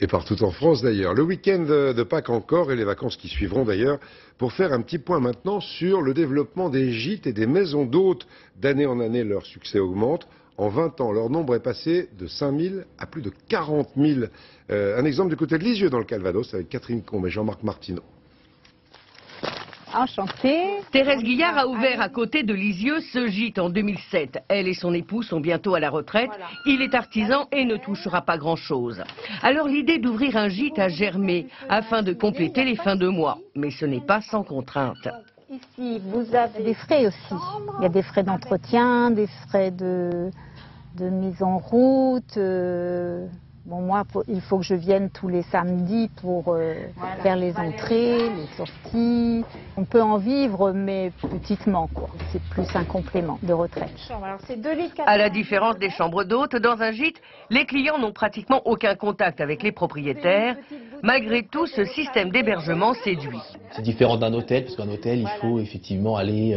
Et partout en France d'ailleurs. Le week-end de Pâques encore et les vacances qui suivront d'ailleurs, pour faire un petit point maintenant sur le développement des gîtes et des maisons d'hôtes. D'année en année, leur succès augmente. En 20 ans, leur nombre est passé de 5 000 à plus de 40 000. Un exemple du côté de Lisieux dans le Calvados avec Catherine Combe et Jean-Marc Martineau. Enchantée. Thérèse Guillard a ouvert à côté de Lisieux ce gîte en 2007. Elle et son époux sont bientôt à la retraite. Il est artisan et ne touchera pas grand-chose. Alors l'idée d'ouvrir un gîte a germé afin de compléter les fins de mois. Mais ce n'est pas sans contrainte. Ici, vous avez des frais aussi. Il y a des frais d'entretien, des frais de mise en route. Bon, moi, il faut que je vienne tous les samedis pour faire les entrées, les sorties. On peut en vivre, mais petitement, quoi. C'est plus un complément de retraite. À la différence des chambres d'hôtes, dans un gîte, les clients n'ont pratiquement aucun contact avec les propriétaires. Malgré tout, ce système d'hébergement séduit. C'est différent d'un hôtel, parce qu'un hôtel, il faut effectivement aller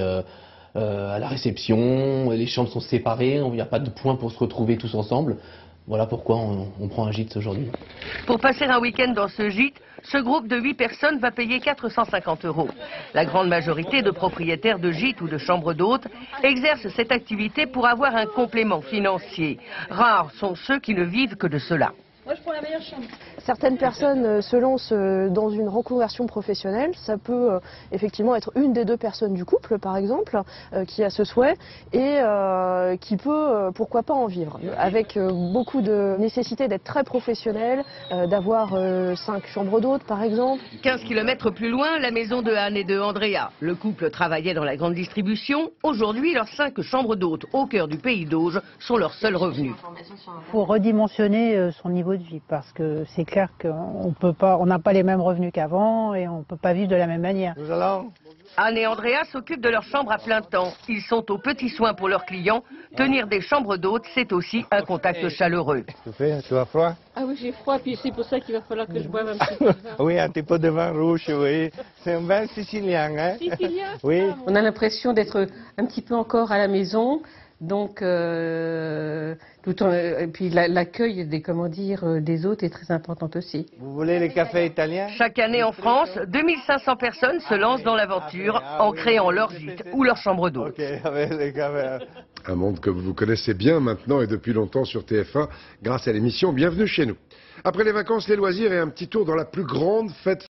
à la réception, les chambres sont séparées, il n'y a pas de point pour se retrouver tous ensemble. Voilà pourquoi on prend un gîte aujourd'hui. Pour passer un week-end dans ce gîte, ce groupe de 8 personnes va payer 450 €. La grande majorité de propriétaires de gîtes ou de chambres d'hôtes exercent cette activité pour avoir un complément financier. Rares sont ceux qui ne vivent que de cela. Moi, je prends la meilleure chambre. Certaines personnes se lancent dans une reconversion professionnelle. Ça peut effectivement être une des deux personnes du couple, par exemple, qui a ce souhait et qui peut, pourquoi pas, en vivre. Avec beaucoup de nécessité d'être très professionnel, d'avoir 5 chambres d'hôtes, par exemple. 15 km plus loin, la maison de Anne et de Andrea. Le couple travaillait dans la grande distribution. Aujourd'hui, leurs 5 chambres d'hôtes au cœur du pays d'Auge sont leur seul revenu. Il faut redimensionner son niveau de vie parce que c'est clair qu'on n'a pas les mêmes revenus qu'avant et on ne peut pas vivre de la même manière. Anne et Andrea s'occupent de leur chambre à plein temps. Ils sont aux petits soins pour leurs clients. Tenir des chambres d'hôtes, c'est aussi un contact chaleureux. Tu as froid? Ah oui, j'ai froid, puis c'est pour ça qu'il va falloir que je boive un petit peu de vin. Oui, un petit peu de vin rouge, oui. C'est un vin sicilien, hein? Sicilien? Oui. On a l'impression d'être un petit peu encore à la maison. Donc, tout et puis l'accueil des hôtes est très important aussi. Vous voulez les cafés italiens? Chaque année en France, 2500 personnes se lancent dans l'aventure en créant leur gîte ou leur chambre d'hôte. Un monde que vous connaissez bien maintenant et depuis longtemps sur TF1 grâce à l'émission Bienvenue chez nous. Après les vacances, les loisirs et un petit tour dans la plus grande fête